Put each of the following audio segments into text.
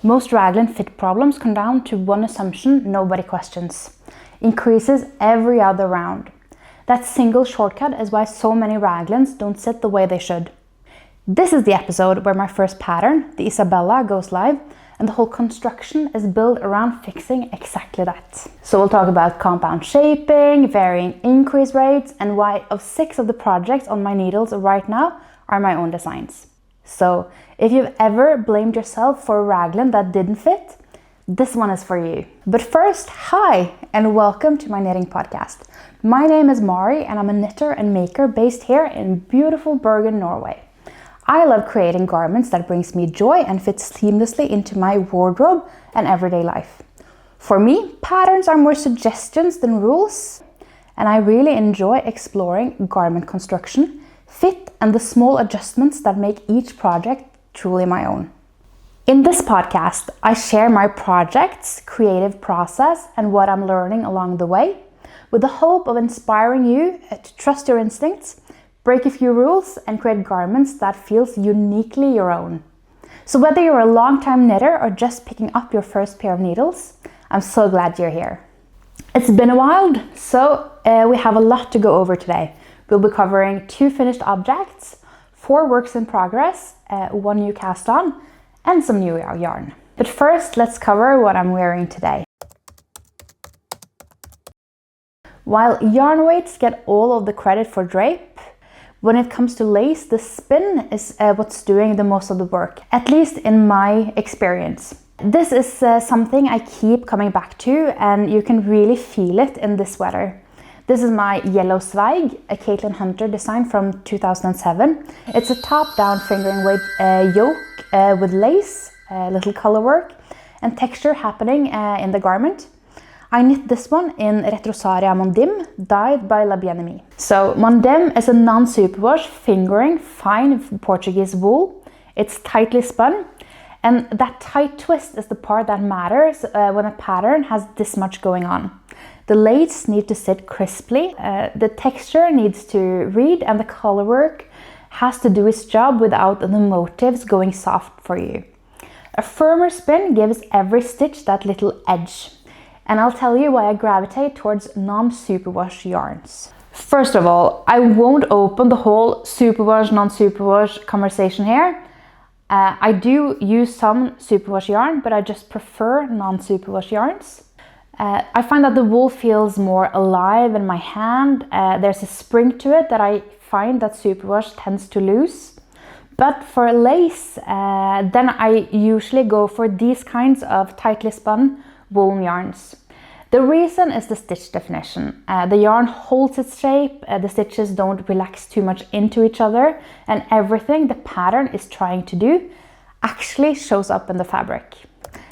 Most raglan fit problems come down to one assumption nobody questions. Increases every other round. That single shortcut is why so many raglans don't sit the way they should. This is the episode where my first pattern, the Isabella, goes live, and the whole construction is built around fixing exactly that. So we'll talk about compound shaping, varying increase rates, and why 6 of the projects on my needles right now are my own designs. So if you've ever blamed yourself for a raglan that didn't fit, this one is for you. But first, hi, and welcome to my knitting podcast. My name is Marii, and I'm a knitter and maker based here in beautiful Bergen, Norway. I love creating garments that brings me joy and fits seamlessly into my wardrobe and everyday life. For me, patterns are more suggestions than rules, and I really enjoy exploring garment construction, fit, and the small adjustments that make each project truly my own. In this podcast, I share my projects, creative process, and what I'm learning along the way, with the hope of inspiring you to trust your instincts, break a few rules, and create garments that feels uniquely your own. So whether you're a long-time knitter or just picking up your first pair of needles, I'm so glad you're here. It's been a while, so we have a lot to go over today. We'll be covering 2 finished objects, 4 works in progress, 1 new cast on, and some new yarn. But first, let's cover what I'm wearing today. While yarn weights get all of the credit for drape, when it comes to lace, the spin is what's doing the most of the work, at least in my experience. This is something I keep coming back to, and you can really feel it in this sweater. This is my yellow Zweig, a Caitlin Hunter design from 2007. It's a top-down fingering weight yoke with lace, little color work, and texture happening in the garment. I knit this one in Retrosaria Mondim, dyed by La Bien-Aimée. So Mondim is a non-superwash fingering fine Portuguese wool. It's tightly spun, and that tight twist is the part that matters when a pattern has this much going on. The lace need to sit crisply, the texture needs to read, and the color work has to do its job without the motifs going soft for you. A firmer spin gives every stitch that little edge. And I'll tell you why I gravitate towards non-superwash yarns. First of all, I won't open the whole superwash, non-superwash conversation here. I do use some superwash yarn, but I just prefer non-superwash yarns. I find that the wool feels more alive in my hand. There's a spring to it that I find that superwash tends to lose. But for lace, then I usually go for these kinds of tightly spun wool yarns. The reason is the stitch definition. The yarn holds its shape, the stitches don't relax too much into each other, and everything the pattern is trying to do actually shows up in the fabric.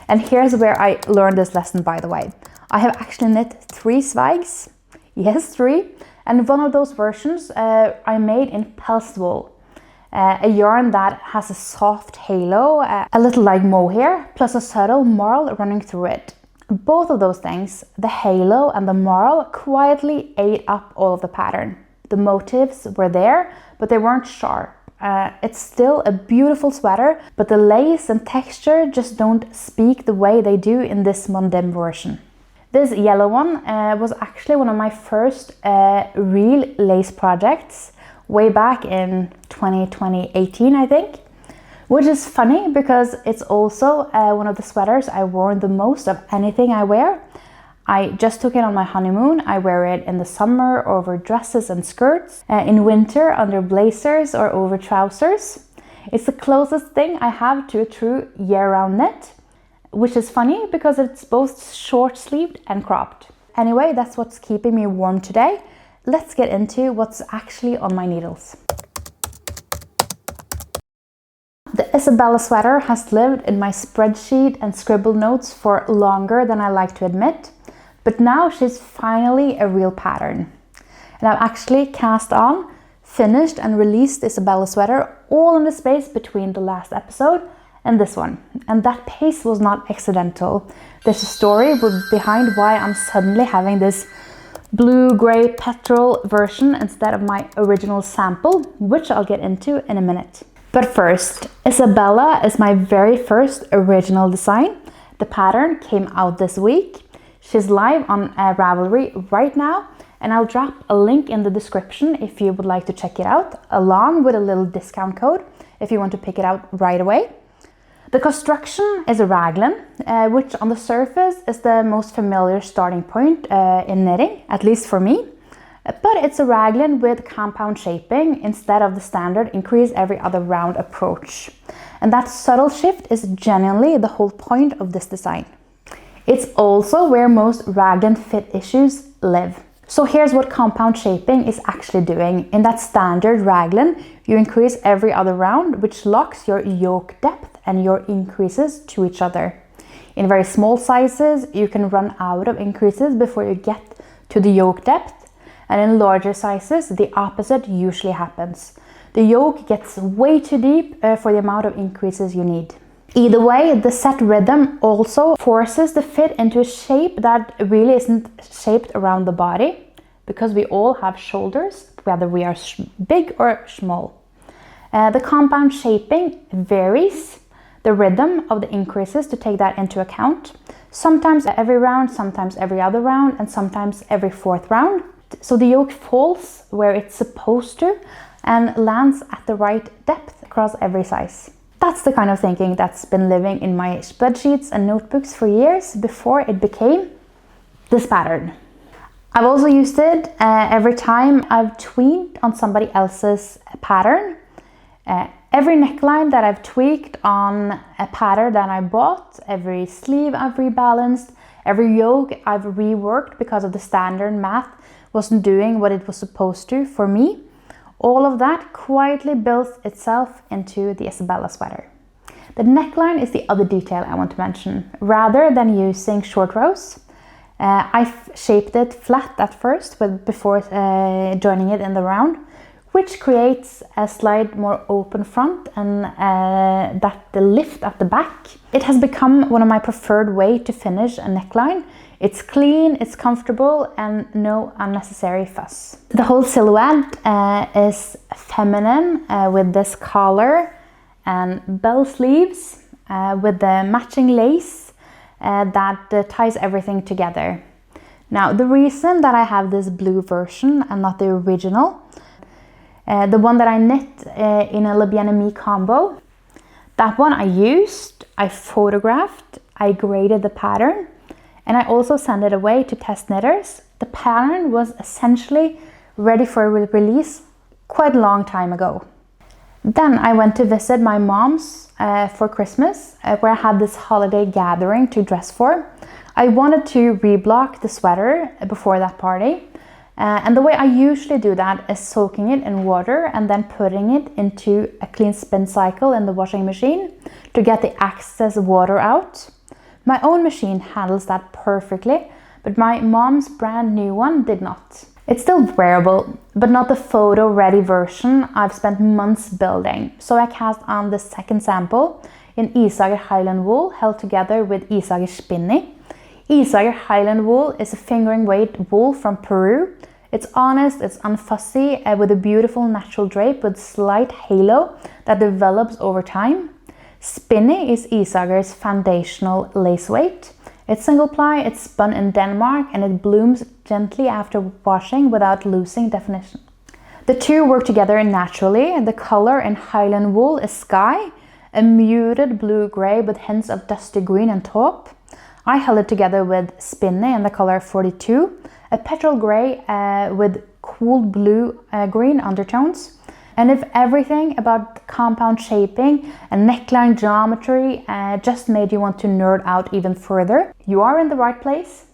And here's where I learned this lesson, by the way. I have actually knit 3 Zweigs, yes 3, and one of those versions I made in Pels wool. A yarn that has a soft halo, a little like mohair, plus a subtle marl running through it. Both of those things, the halo and the marl, quietly ate up all of the pattern. The motifs were there, but they weren't sharp. It's still a beautiful sweater, but the lace and texture just don't speak the way they do in this Mondim version. This yellow one was actually one of my first real lace projects way back in 2018, I think. Which is funny because it's also one of the sweaters I wore the most of anything I wear. I just took it on my honeymoon. I wear it in the summer over dresses and skirts, in winter under blazers or over trousers. It's the closest thing I have to a true year-round knit, which is funny because it's both short-sleeved and cropped. Anyway, that's what's keeping me warm today. Let's get into what's actually on my needles. The Isabella sweater has lived in my spreadsheet and scribble notes for longer than I like to admit, but now she's finally a real pattern. And I've actually cast on, finished and released the Isabella sweater all in the space between the last episode and this one. And that pace was not accidental. There's a story behind why I'm suddenly having this blue-gray petrol version instead of my original sample, which I'll get into in a minute. But first, Isabella is my very first original design. The pattern came out this week. She's live on Ravelry right now, and I'll drop a link in the description if you would like to check it out, along with a little discount code if you want to pick it out right away. The construction is a raglan, which on the surface is the most familiar starting point in knitting, at least for me. But it's a raglan with compound shaping instead of the standard increase every other round approach. And that subtle shift is genuinely the whole point of this design. It's also where most raglan fit issues live. So here's what compound shaping is actually doing. In that standard raglan, you increase every other round, which locks your yoke depth and your increases to each other. In very small sizes, you can run out of increases before you get to the yoke depth. And in larger sizes, the opposite usually happens. The yoke gets way too deep for the amount of increases you need. Either way, the set rhythm also forces the fit into a shape that really isn't shaped around the body, because we all have shoulders, whether we are big or small. The compound shaping varies the rhythm of the increases to take that into account. Sometimes every round, sometimes every other round, and sometimes every fourth round. So the yoke falls where it's supposed to and lands at the right depth across every size. That's the kind of thinking that's been living in my spreadsheets and notebooks for years before it became this pattern. I've also used it every time I've tweaked on somebody else's pattern. Every neckline that I've tweaked on a pattern that I bought, every sleeve I've rebalanced, every yoke I've reworked because of the standard math wasn't doing what it was supposed to for me. All of that quietly built itself into the Isabella sweater. The neckline is the other detail I want to mention. Rather than using short rows, I shaped it flat at first before joining it in the round, which creates a slight more open front and the lift at the back. It has become one of my preferred way to finish a neckline. It's clean, it's comfortable, and no unnecessary fuss. The whole silhouette is feminine with this collar and bell sleeves with the matching lace that ties everything together. Now, the reason that I have this blue version and not the original, the one that I knit in a Le Bien Aimé combo, that one I used, I photographed, I graded the pattern, and I also sent it away to test knitters. The pattern was essentially ready for release quite a long time ago. Then I went to visit my mom's for Christmas, where I had this holiday gathering to dress for. I wanted to reblock the sweater before that party. And the way I usually do that is soaking it in water and then putting it into a clean spin cycle in the washing machine to get the excess water out. My own machine handles that perfectly, but my mom's brand new one did not. It's still wearable, but not the photo-ready version I've spent months building. So I cast on the second sample in Isager Highland wool held together with Isager Spinni. Isager Highland wool is a fingering weight wool from Peru. It's honest, it's unfussy, with a beautiful natural drape with slight halo that develops over time. Spinni is Isager's foundational lace weight. It's single ply, it's spun in Denmark, and it blooms gently after washing without losing definition. The two work together naturally. The color in Highland wool is sky, a muted blue-gray with hints of dusty green on top. I held it together with Spinni in the color 42, a petrol gray with cool blue-green undertones. And if everything about compound shaping and neckline geometry just made you want to nerd out even further, you are in the right place.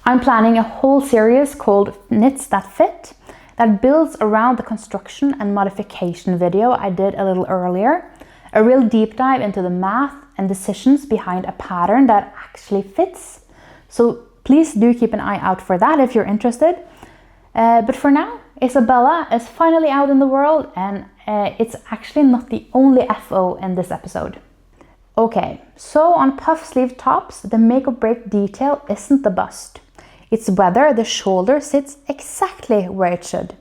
I'm planning a whole series called Knits That Fit that builds around the construction and modification video I did a little earlier. A real deep dive into the math and decisions behind a pattern that actually fits. So please do keep an eye out for that if you're interested. But for now, Isabella is finally out in the world, and it's actually not the only FO in this episode. Okay, so on puff sleeve tops, the make or break detail isn't the bust. It's whether the shoulder sits exactly where it should.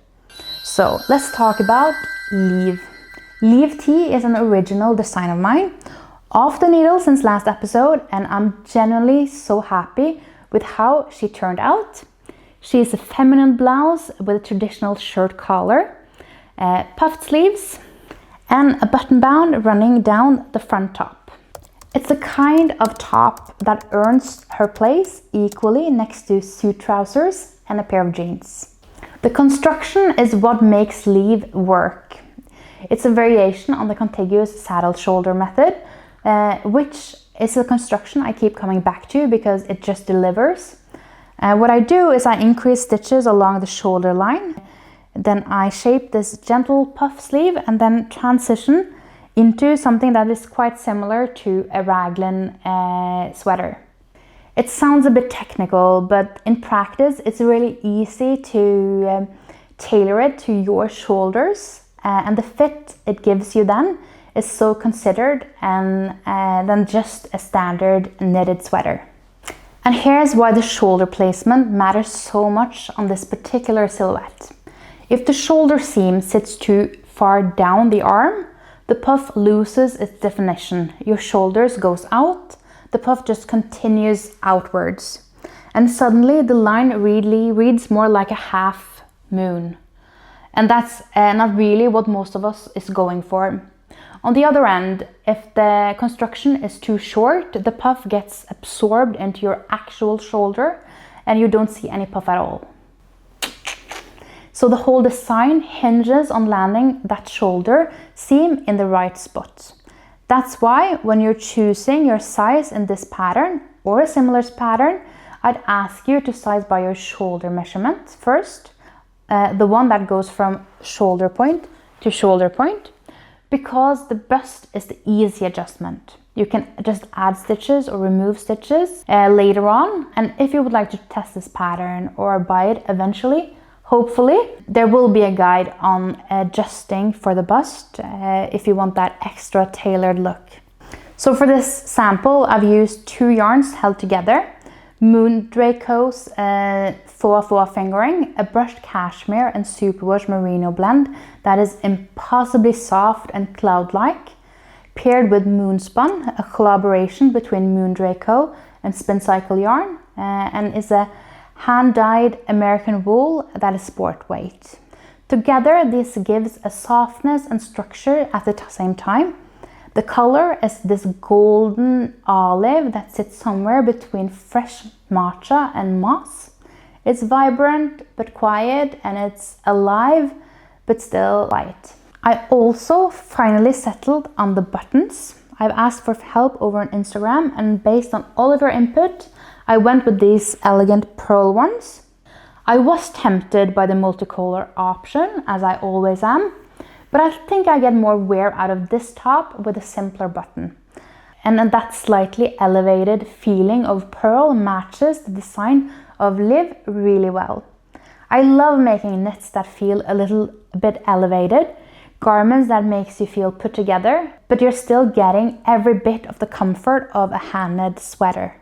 So let's talk about Liv. Liv Tee is an original design of mine, off the needle since last episode, and I'm genuinely so happy with how she turned out. She is a feminine blouse with a traditional shirt collar, puffed sleeves, and a button band running down the front top. It's a kind of top that earns her place equally next to suit trousers and a pair of jeans. The construction is what makes Liv work. It's a variation on the contiguous saddle shoulder method, which is a construction I keep coming back to because it just delivers. What I do is I increase stitches along the shoulder line, then I shape this gentle puff sleeve and then transition into something that is quite similar to a raglan sweater. It sounds a bit technical, but in practice it's really easy to tailor it to your shoulders, and the fit it gives you then is so considered and than just a standard knitted sweater. And here's why the shoulder placement matters so much on this particular silhouette. If the shoulder seam sits too far down the arm, the puff loses its definition. Your shoulders goes out, the puff just continues outwards. And suddenly the line really reads more like a half moon. And that's not really what most of us is going for. On the other end, if the construction is too short, the puff gets absorbed into your actual shoulder and you don't see any puff at all. So the whole design hinges on landing that shoulder seam in the right spot. That's why when you're choosing your size in this pattern or a similar pattern, I'd ask you to size by your shoulder measurement first, the one that goes from shoulder point to shoulder point, because the bust is the easy adjustment. You can just add stitches or remove stitches later on, and if you would like to test this pattern or buy it eventually, hopefully, there will be a guide on adjusting for the bust if you want that extra tailored look. So for this sample, I've used 2 yarns held together, Moon Draco's faux fingering, a brushed cashmere and superwash merino blend that is impossibly soft and cloud-like, paired with Moon Spun, a collaboration between Moon Draco and Spin Cycle yarn, and is a hand-dyed American wool that is sport weight. Together, this gives a softness and structure at the same time. The color is this golden olive that sits somewhere between fresh matcha and moss. It's vibrant but quiet, and it's alive but still light. I also finally settled on the buttons. I've asked for help over on Instagram, and based on all of your input, I went with these elegant pearl ones. I was tempted by the multicolor option, as I always am, but I think I get more wear out of this top with a simpler button. And that slightly elevated feeling of pearl matches the design of Liv really well. I love making knits that feel a little bit elevated, garments that makes you feel put together, but you're still getting every bit of the comfort of a hand-knit sweater.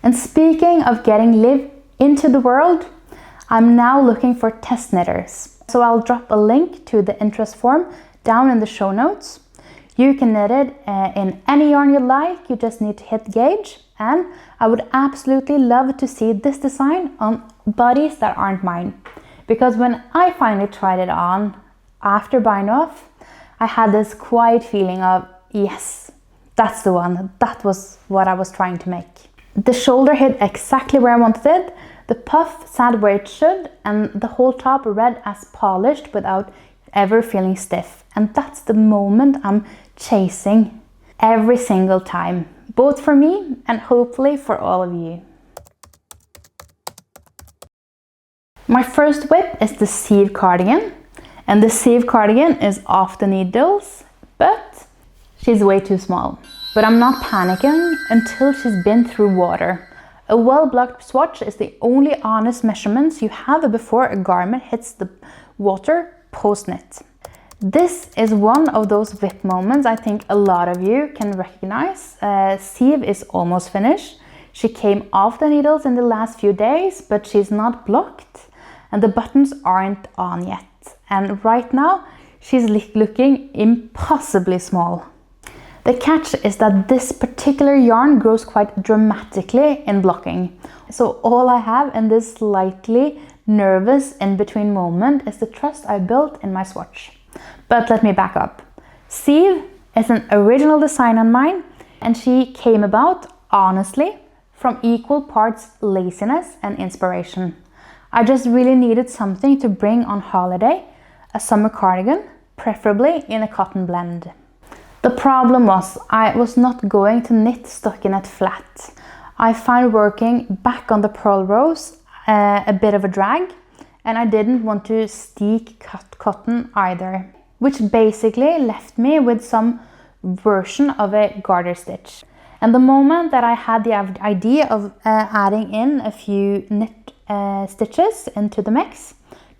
And speaking of getting Liv into the world, I'm now looking for test knitters. So I'll drop a link to the interest form down in the show notes. You can knit it in any yarn you like, you just need to hit gauge. And I would absolutely love to see this design on bodies that aren't mine. Because when I finally tried it on, after buying off, I had this quiet feeling of, yes, that's the one. That was what I was trying to make. The shoulder hit exactly where I wanted it. The puff sat where it should, and the whole top read as polished without ever feeling stiff. And that's the moment I'm chasing every single time, both for me and hopefully for all of you. My first whip is the sieve cardigan, and the sieve cardigan is off the needles, but she's way too small. But I'm not panicking until she's been through water. A well-blocked swatch is the only honest measurements you have before a garment hits the water post-knit. This is one of those whip moments I think a lot of you can recognize. Sieve is almost finished. She came off the needles in the last few days, but she's not blocked and the buttons aren't on yet. And right now She's looking impossibly small. The catch is that this particular yarn grows quite dramatically in blocking. So all I have in this slightly nervous in-between moment is the trust I built in my swatch. But let me back up. Siv is an original design on mine, and she came about, honestly, from equal parts laziness and inspiration. I just really needed something to bring on holiday, a summer cardigan, preferably in a cotton blend. The problem was I was not going to knit stockinette flat. I find working back on the purl rows a bit of a drag, and I didn't want to steek cut cotton either, which basically left me with some version of a garter stitch. And the moment that I had the idea of adding in a few knit stitches into the mix,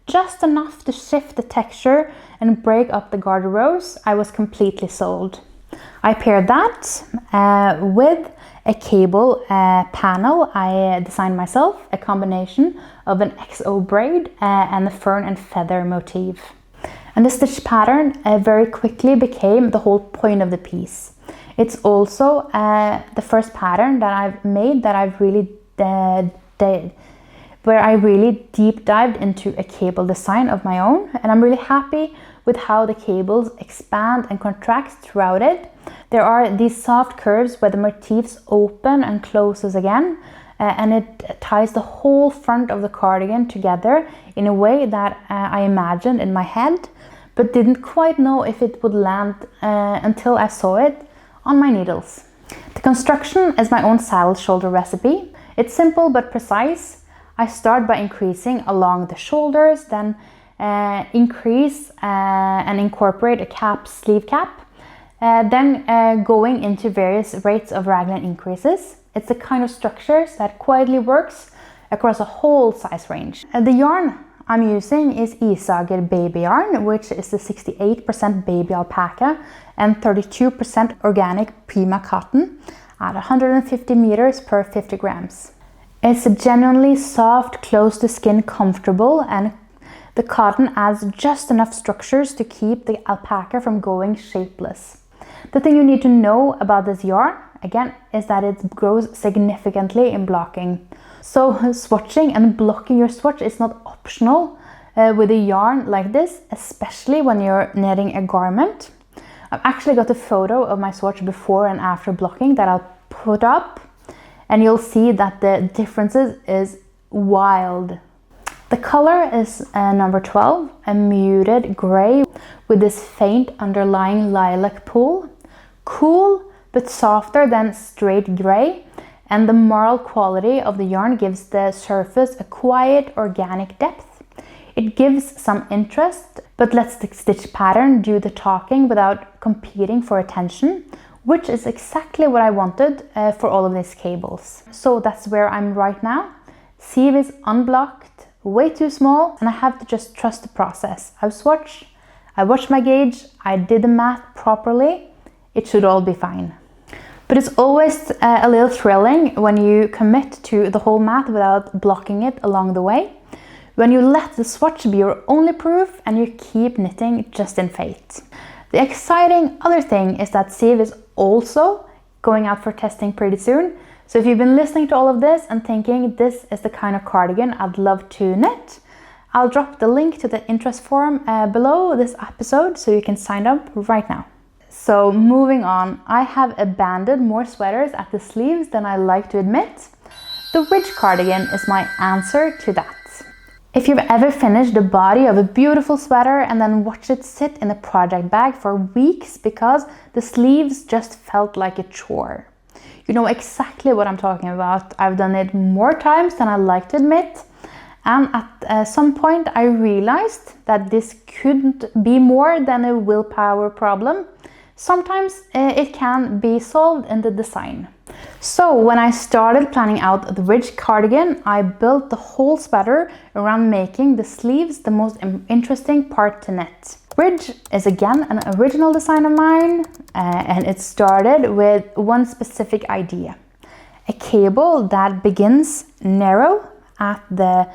just enough to shift the texture and break up the garter rows, I was completely sold. I paired that with a cable panel I designed myself, a combination of an XO braid and a fern and feather motif. And the stitch pattern very quickly became the whole point of the piece. It's also the first pattern that I've made that I've really where I really deep dived into a cable design of my own, and I'm really happy with how the cables expand and contract throughout it. There are these soft curves where the motifs open and closes again, and it ties the whole front of the cardigan together in a way that I imagined in my head, but didn't quite know if it would land until I saw it on my needles. The construction is my own saddle shoulder recipe. It's simple but precise. I start by increasing along the shoulders, then increase and incorporate a sleeve cap, then going into various rates of raglan increases. It's the kind of structures that quietly works across a whole size range. The yarn I'm using is Isager baby yarn, which is the 68% baby alpaca and 32% organic Prima cotton at 150 meters per 50 grams. It's genuinely soft, close to skin, comfortable, and the cotton adds just enough structures to keep the alpaca from going shapeless. The thing you need to know about this yarn, again, is that it grows significantly in blocking. So swatching and blocking your swatch is not optional with a yarn like this, especially when you're knitting a garment. I've actually got a photo of my swatch before and after blocking that I'll put up, and you'll see that the differences is wild. The color is number 12, a muted gray with this faint underlying lilac pool. Cool but softer than straight gray, and the marl quality of the yarn gives the surface a quiet organic depth. It gives some interest, but lets the stitch pattern do the talking without competing for attention, which is exactly what I wanted for all of these cables. So that's where I'm right now. Sieve is unblocked, way too small, and I have to just trust the process. I've swatched, I watched my gauge, I did the math properly. It should all be fine. But it's always a little thrilling when you commit to the whole math without blocking it along the way. When you let the swatch be your only proof and you keep knitting just in faith. The exciting other thing is that Siv is also going out for testing pretty soon. So if you've been listening to all of this and thinking this is the kind of cardigan I'd love to knit, I'll drop the link to the interest form below this episode so you can sign up right now. So moving on, I have abandoned more sweaters at the sleeves than I like to admit. The ridge cardigan is my answer to that. If you've ever finished the body of a beautiful sweater and then watched it sit in a project bag for weeks because the sleeves just felt like a chore, you know exactly what I'm talking about. I've done it more times than I like to admit, and at some point I realized that this couldn't be more than a willpower problem. Sometimes it can be solved in the design. So when I started planning out the ridge cardigan, I built the whole sweater around making the sleeves the most interesting part to knit. Ridge is again an original design of mine, and it started with one specific idea. A cable that begins narrow at the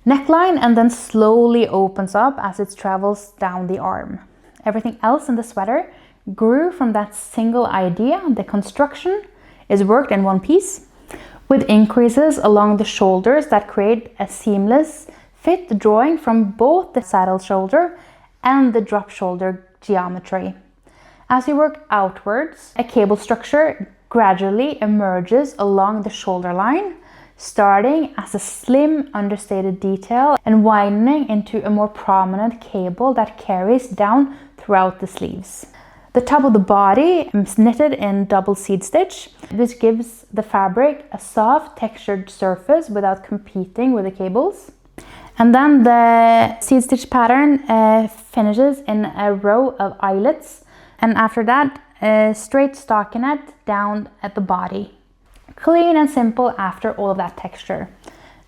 neckline and then slowly opens up as it travels down the arm. everything else in the sweater grew from that single idea. The construction is worked in one piece, with increases along the shoulders that create a seamless fit, drawing from both the saddle shoulder and the drop shoulder geometry. As you work outwards, a cable structure gradually emerges along the shoulder line, starting as a slim understated detail and widening into a more prominent cable that carries down throughout the sleeves. The top of the body is knitted in double seed stitch, which gives the fabric a soft textured surface without competing with the cables. And then the seed stitch pattern finishes in a row of eyelets, and after that a straight stockinette down at the body. Clean and simple after all of that texture.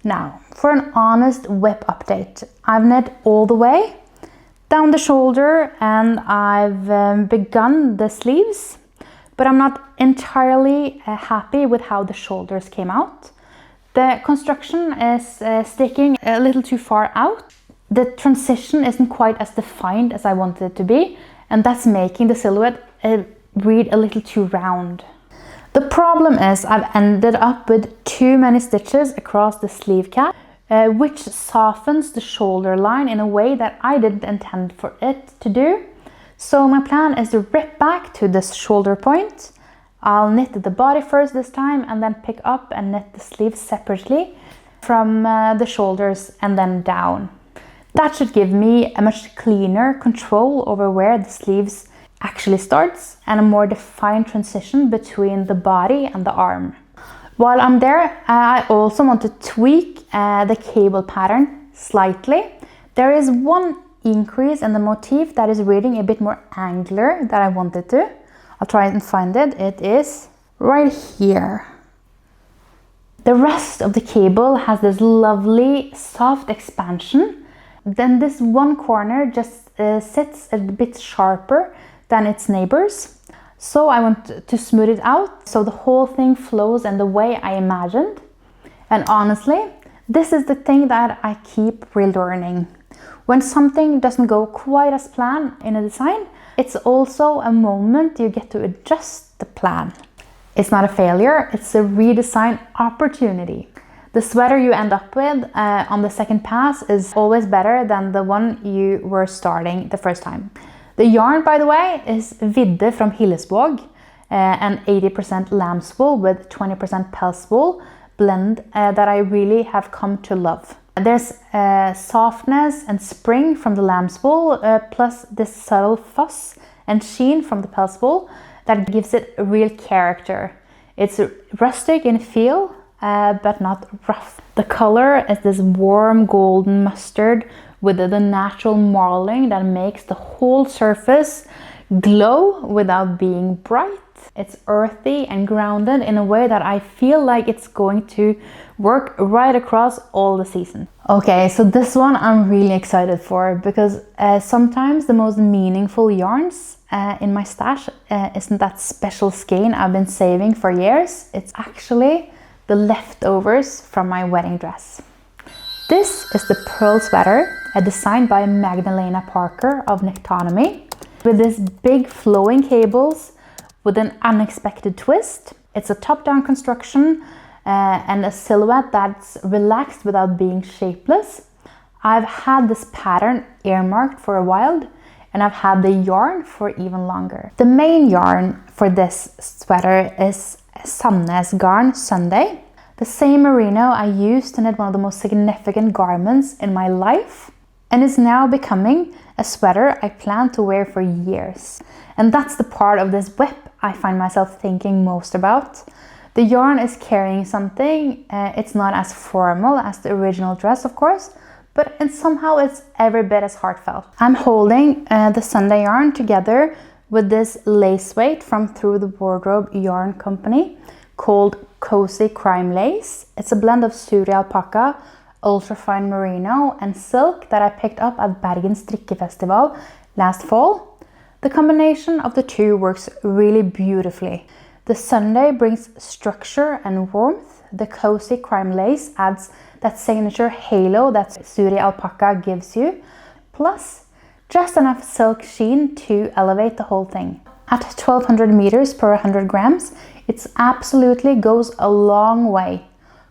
Now for an honest whip update. I've knit all the way down the shoulder and I've begun the sleeves, but I'm not entirely happy with how the shoulders came out. The construction is sticking a little too far out. The transition isn't quite as defined as I wanted it to be, and that's making the silhouette read a little too round. The problem is I've ended up with too many stitches across the sleeve cap, which softens the shoulder line in a way that I didn't intend for it to do. So my plan is to rip back to this shoulder point. I'll knit the body first this time and then pick up and knit the sleeves separately from the shoulders and then down. That should give me a much cleaner control over where the sleeves actually starts and a more defined transition between the body and the arm. While I'm there, I also want to tweak the cable pattern slightly. There is one increase in the motif that is reading a bit more angular than I wanted to. I'll try and find it. It is right here. The rest of the cable has this lovely soft expansion. Then this one corner just sits a bit sharper than its neighbors. So I want to smooth it out so the whole thing flows in the way I imagined. And honestly, this is the thing that I keep relearning. When something doesn't go quite as planned in a design, it's also a moment you get to adjust the plan. It's not a failure, it's a redesign opportunity. The sweater you end up with on the second pass is always better than the one you were starting the first time. The yarn, by the way, is Vidde from Hillesvåg, an 80% lamb's wool with 20% pels wool blend that I really have come to love. There's softness and spring from the lamb's wool, plus this subtle fuss and sheen from the pels wool that gives it a real character. It's rustic in feel, but not rough. The color is this warm golden mustard with the natural marling that makes the whole surface glow without being bright. It's earthy and grounded in a way that I feel like it's going to work right across all the season. Okay, so this one I'm really excited for because sometimes the most meaningful yarns in my stash isn't that special skein I've been saving for years. It's actually the leftovers from my wedding dress. This is the pearl sweater, designed by Magdalena Parker of Nectonomy, with this big flowing cables with an unexpected twist. It's a top-down construction and a silhouette that's relaxed without being shapeless. I've had this pattern earmarked for a while, and I've had the yarn for even longer. The main yarn for this sweater is Sandnes Garn Sunday, the same merino I used to knit one of the most significant garments in my life, and is now becoming a sweater I plan to wear for years. And that's the part of this whip I find myself thinking most about. The yarn is carrying something. It's not as formal as the original dress, of course, but somehow it's every bit as heartfelt. I'm holding the Sunday yarn together with this lace weight from Through the Wardrobe Yarn Company called Cozy Crime Lace. It's a blend of Suri alpaca, ultrafine merino and silk that I picked up at Bergen Strikkefestival last fall. The combination of the two works really beautifully. The Sunday brings structure and warmth. The Cozy Crime Lace adds that signature halo that Suri alpaca gives you. Plus, Just enough silk sheen to elevate the whole thing. At 1200 meters per 100 grams, it absolutely goes a long way.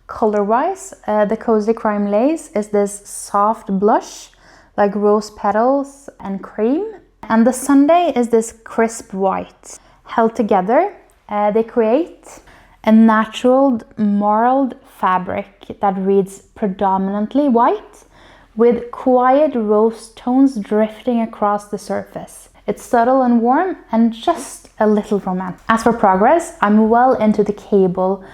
Color-wise, the Cozy Crime lace is this soft blush, like rose petals and cream. And the Sunday is this crisp white. Held together, they create a natural marled fabric that reads predominantly white, with quiet rose tones drifting across the surface. It's subtle and warm and just a little romantic. As for progress, I'm well into the cable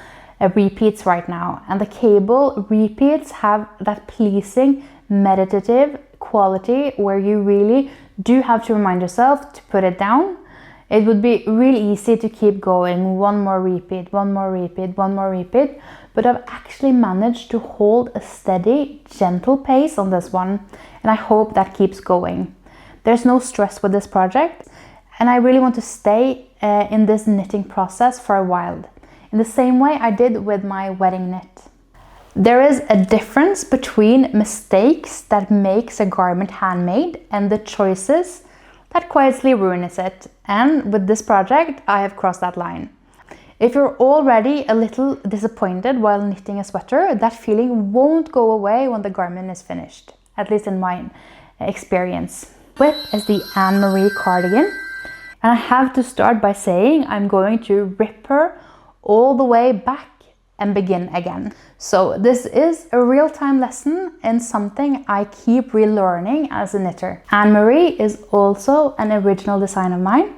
repeats right now, and the cable repeats have that pleasing meditative quality where you really do have to remind yourself to put it down. It would be really easy to keep going, one more repeat, one more repeat, one more repeat, but I've actually managed to hold a steady, gentle pace on this one, and I hope that keeps going. There's no stress with this project, and I really want to stay in this knitting process for a while, in the same way I did with my wedding knit. There is a difference between mistakes that makes a garment handmade and the choices that quietly ruins it. And with this project, I have crossed that line. If you're already a little disappointed while knitting a sweater, that feeling won't go away when the garment is finished, at least in my experience. Whip is the Anne-Marie cardigan, and I have to start by saying I'm going to rip her all the way back and begin again. So this is a real-time lesson and something I keep relearning as a knitter. Anne-Marie is also an original design of mine,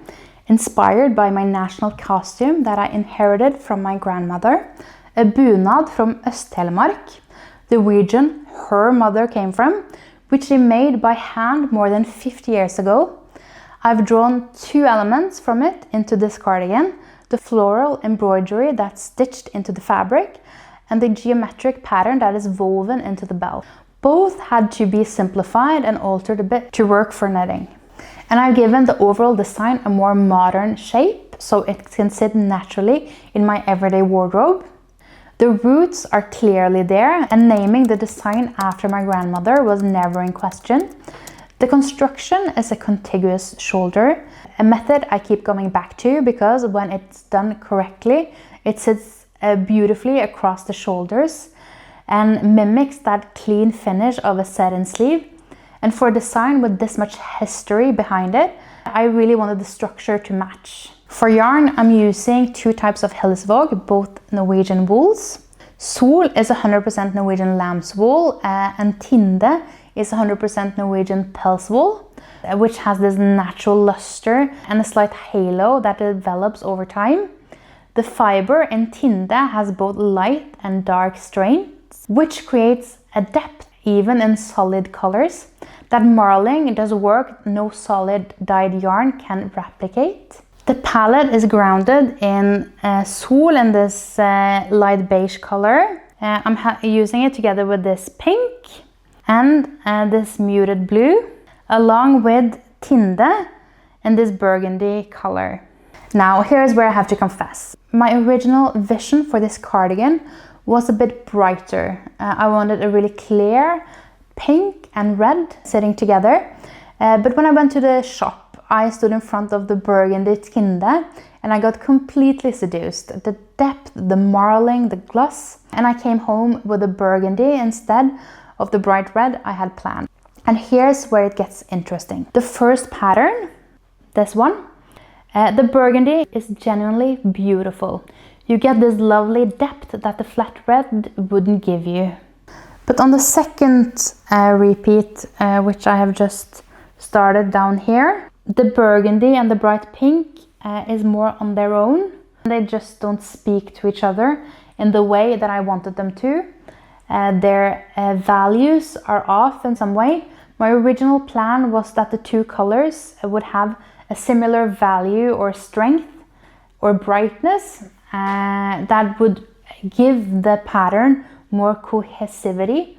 inspired by my national costume that I inherited from my grandmother, a bunad from Øst-Telemark, the region her mother came from, which she made by hand more than 50 years ago. I've drawn two elements from it into this cardigan: the floral embroidery that's stitched into the fabric and the geometric pattern that is woven into the belt. Both had to be simplified and altered a bit to work for knitting. And I've given the overall design a more modern shape so it can sit naturally in my everyday wardrobe. The roots are clearly there, and naming the design after my grandmother was never in question. The construction is a contiguous shoulder, a method I keep coming back to because when it's done correctly, it sits beautifully across the shoulders and mimics that clean finish of a satin sleeve. And for a design with this much history behind it, I really wanted the structure to match. For yarn, I'm using two types of Hillesvåg, both Norwegian wools. Sol is 100% Norwegian lamb's wool, and Tinde is 100% Norwegian pels wool, which has this natural luster and a slight halo that develops over time. The fiber in Tinde has both light and dark strains, which creates a depth even in solid colors that marling does work no solid dyed yarn can replicate. The palette is grounded in Sol in this light beige color. I'm using it together with this pink and this muted blue, along with Tinde in this burgundy color. Now, here's where I have to confess. My original vision for this cardigan was a bit brighter. I wanted a really clear pink and red sitting together. But when I went to the shop, I stood in front of the burgundy Tinde and I got completely seduced. The depth, the marling, the gloss. And I came home with a burgundy instead of the bright red I had planned. And here's where it gets interesting. The first pattern, this one, the burgundy is genuinely beautiful. You get this lovely depth that the flat red wouldn't give you. But on the second repeat, which I have just started down here, the burgundy and the bright pink is more on their own. They just don't speak to each other in the way that I wanted them to. Their values are off in some way. My original plan was that the two colors would have a similar value or strength or brightness that would give the pattern more cohesivity.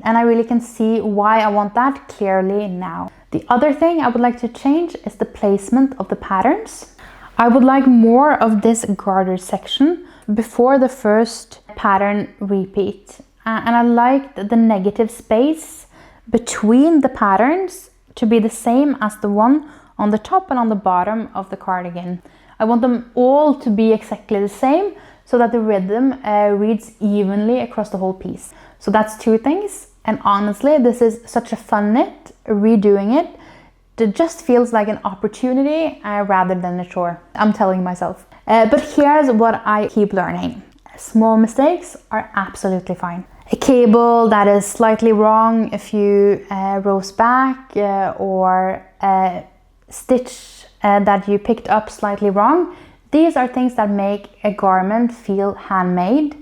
And I really can see why I want that clearly now. The other thing I would like to change is the placement of the patterns. I would like more of this garter section before the first pattern repeat. And I like the negative space between the patterns to be the same as the one on the top and on the bottom of the cardigan. I want them all to be exactly the same so that the rhythm reads evenly across the whole piece. So that's two things. And honestly, this is such a fun knit. Redoing it just feels like an opportunity rather than a chore. I'm telling myself. But here's what I keep learning. Small mistakes are absolutely fine. A cable that is slightly wrong a few rows back, or a stitch that you picked up slightly wrong. These are things that make a garment feel handmade,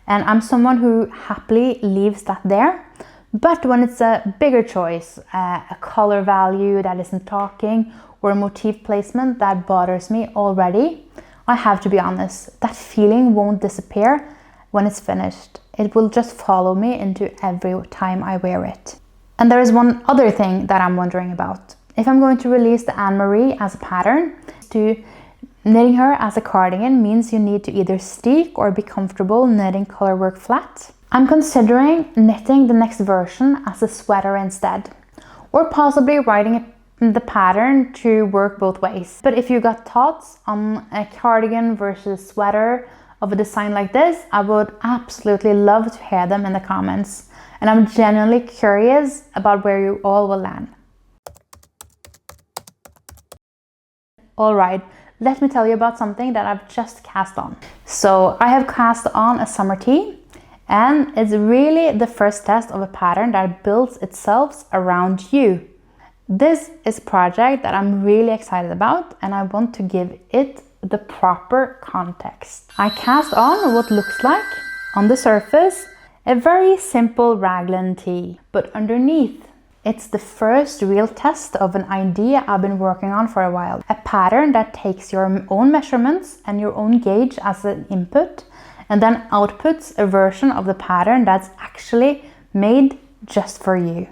and I'm someone who happily leaves that there. But when it's a bigger choice, a color value that isn't talking, or a motif placement that bothers me already, I have to be honest, that feeling won't disappear when it's finished. It will just follow me into every time I wear it. And there is one other thing that I'm wondering about. If I'm going to release the Marie as a pattern, knitting her as a cardigan means you need to either steek or be comfortable knitting color work flat. I'm considering knitting the next version as a sweater instead, or possibly writing the pattern to work both ways. But if you got thoughts on a cardigan versus sweater of a design like this, I would absolutely love to hear them in the comments. And I'm genuinely curious about where you all will land. Alright, let me tell you about something that I've just cast on. So I have cast on a summer tee, and it's really the first test of a pattern that builds itself around you. This is a project that I'm really excited about, and I want to give it the proper context. I cast on what looks like, on the surface, a very simple raglan tee, but underneath, it's the first real test of an idea I've been working on for a while. A pattern that takes your own measurements and your own gauge as an input, and then outputs a version of the pattern that's actually made just for you.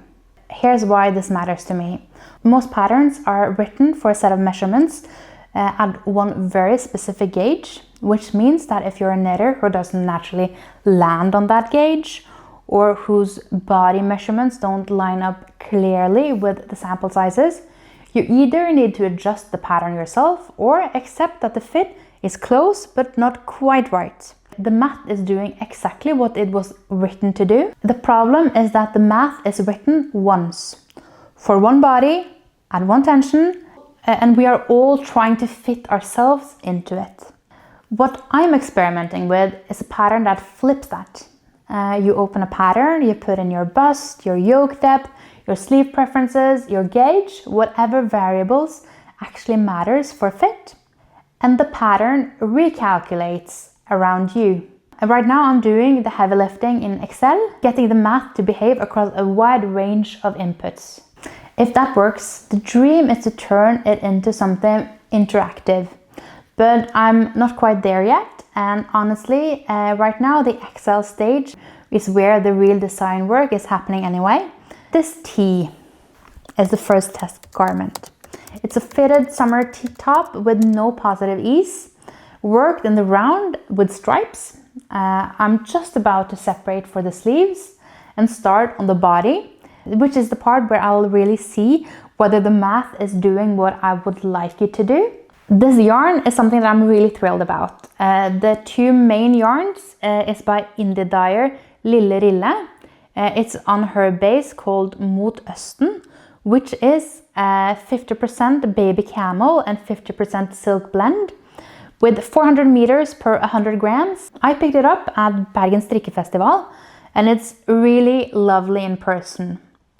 Here's why this matters to me. Most patterns are written for a set of measurements at one very specific gauge, which means that if you're a knitter who doesn't naturally land on that gauge, or whose body measurements don't line up clearly with the sample sizes, you either need to adjust the pattern yourself or accept that the fit is close but not quite right. The math is doing exactly what it was written to do. The problem is that the math is written once, for one body, at one tension, and we are all trying to fit ourselves into it. What I'm experimenting with is a pattern that flips that. You open a pattern, you put in your bust, your yoke depth, your sleeve preferences, your gauge, whatever variables actually matters for fit, and the pattern recalculates around you. And right now I'm doing the heavy lifting in Excel, getting the math to behave across a wide range of inputs. If that works, the dream is to turn it into something interactive. But I'm not quite there yet, and honestly, right now the Excel stage is where the real design work is happening anyway. This tee is the first test garment. It's a fitted summer tee top with no positive ease, worked in the round with stripes. I'm just about to separate for the sleeves and start on the body, which is the part where I'll really see whether the math is doing what I would like it to do. This yarn is something that I'm really thrilled about. The two main yarns is by indie dyer Lille Rille. It's on her base called Mot Østen, which is 50% baby camel and 50% silk blend, with 400 meters per 100 grams. I picked it up at Bergen Strikkefestival, and it's really lovely in person.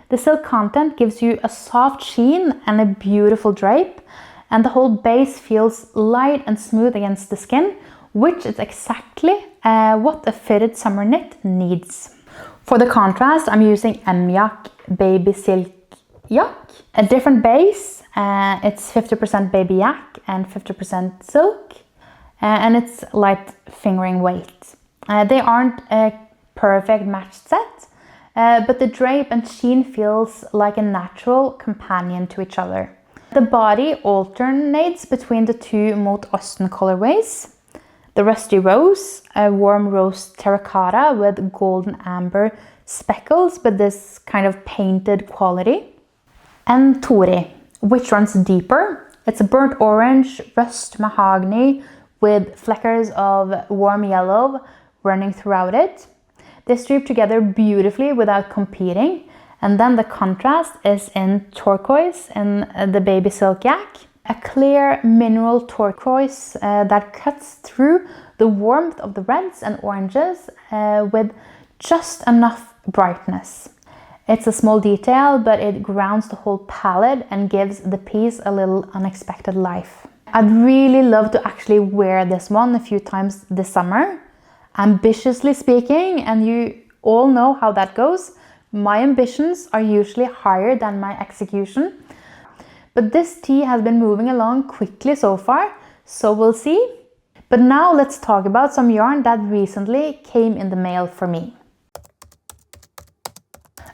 The silk content gives you a soft sheen and a beautiful drape, and the whole base feels light and smooth against the skin, which is exactly what a fitted summer knit needs. For the contrast, I'm using M-Yak Baby Silk Yak, a different base. It's 50% baby yak and 50% silk, and it's light fingering weight. They aren't a perfect matched set, but the drape and sheen feels like a natural companion to each other. The body alternates between the two Mot Østen colorways. The Rusty Rose, a warm rose terracotta with golden amber speckles, but this kind of painted quality. and tori, which runs deeper. It's a burnt orange, rust mahogany with fleckers of warm yellow running throughout it. They strip together beautifully without competing. And then the contrast is in turquoise and the baby silk yak. A clear mineral turquoise that cuts through the warmth of the reds and oranges with just enough brightness. It's a small detail, but it grounds the whole palette and gives the piece a little unexpected life. I'd really love to actually wear this one a few times this summer. Ambitiously speaking, and you all know how that goes, my ambitions are usually higher than my execution. But this tee has been moving along quickly so far, so we'll see. But now let's talk about some yarn that recently came in the mail for me.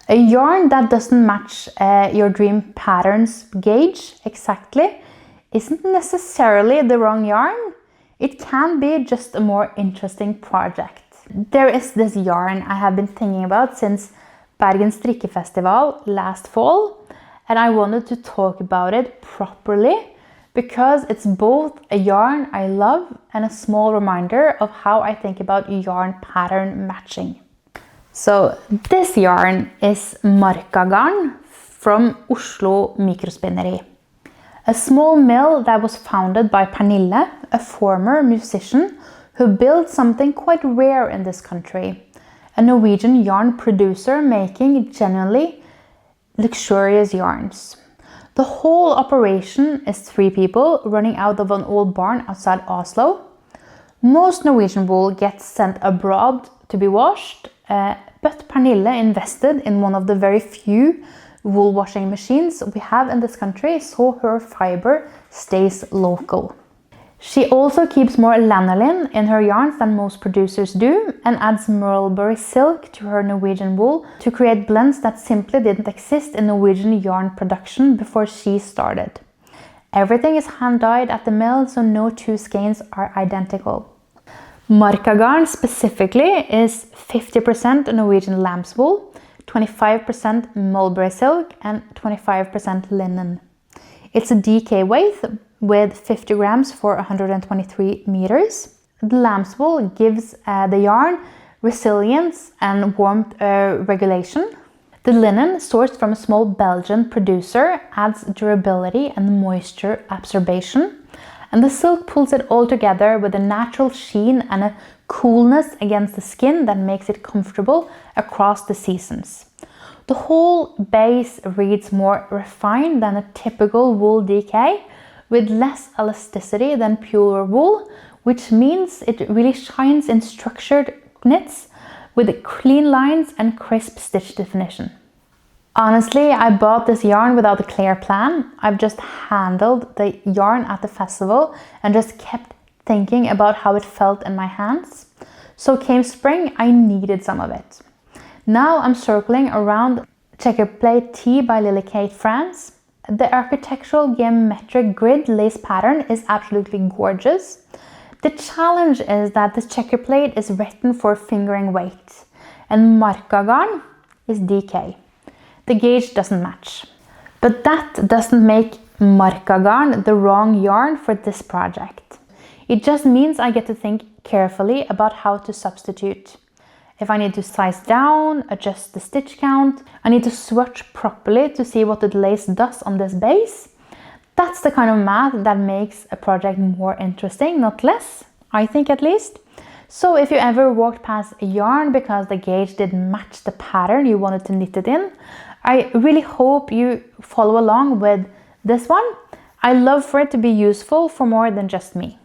A yarn that doesn't match your dream pattern's gauge exactly isn't necessarily the wrong yarn. It can be just a more interesting project. There is this yarn I have been thinking about since Bergen Strikkefestival last fall, and I wanted to talk about it properly because it's both a yarn I love and a small reminder of how I think about yarn pattern matching. So this yarn is Markagarn from Oslo Mikrospinneri, a small mill that was founded by Pernille, a former musician who built something quite rare in this country, a Norwegian yarn producer making genuinely luxurious yarns. The whole operation is 3 people running out of an old barn outside Oslo. Most Norwegian wool gets sent abroad to be washed, but Pernille invested in one of the very few wool washing machines we have in this country, so her fiber stays local. She also keeps more lanolin in her yarns than most producers do and adds mulberry silk to her Norwegian wool to create blends that simply didn't exist in Norwegian yarn production before she started. Everything is hand-dyed at the mill, so no 2 skeins are identical. Markagarn specifically is 50% Norwegian lamb's wool, 25% mulberry silk and 25% linen. It's a DK weight with 50 grams for 123 meters. The lamb's wool gives the yarn resilience and warmth regulation. The linen, sourced from a small Belgian producer, adds durability and moisture absorption. And the silk pulls it all together with a natural sheen and a coolness against the skin that makes it comfortable across the seasons. The whole base reads more refined than a typical wool DK, with less elasticity than pure wool, which means it really shines in structured knits with clean lines and crisp stitch definition. Honestly, I bought this yarn without a clear plan. I've just handled the yarn at the festival and just kept thinking about how it felt in my hands. So came spring, I needed some of it. Now I'm circling around Checker Plate Tee by Lily Kate France. The architectural geometric grid lace pattern is absolutely gorgeous. The challenge is that this checker plate is written for fingering weight and Markagarn is DK. The gauge doesn't match. But that doesn't make Markagarn the wrong yarn for this project. It just means I get to think carefully about how to substitute. If I need to size down, adjust the stitch count, I need to swatch properly to see what the lace does on this base. That's the kind of math that makes a project more interesting, not less, I think at least. So if you ever walked past a yarn because the gauge didn't match the pattern you wanted to knit it in, I really hope you follow along with this one. I love for it to be useful for more than just me.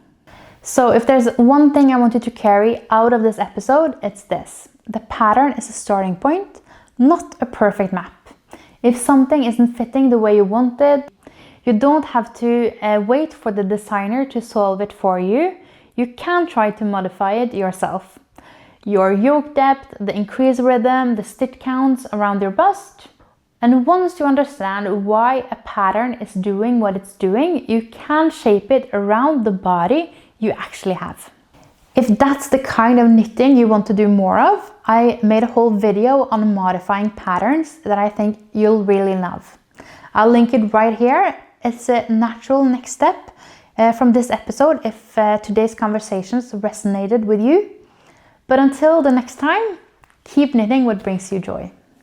So if there's one thing I want you to carry out of this episode, it's this. The pattern is a starting point, not a perfect map. If something isn't fitting the way you want it, you don't have to wait for the designer to solve it for you. You can try to modify it yourself. Your yoke depth, the increased rhythm, the stitch counts around your bust. And once you understand why a pattern is doing what it's doing, you can shape it around the body you actually have. If that's the kind of knitting you want to do more of, I made a whole video on modifying patterns that I think you'll really love. I'll link it right here. It's a natural next step from this episode if today's conversations resonated with you. But until the next time, keep knitting what brings you joy.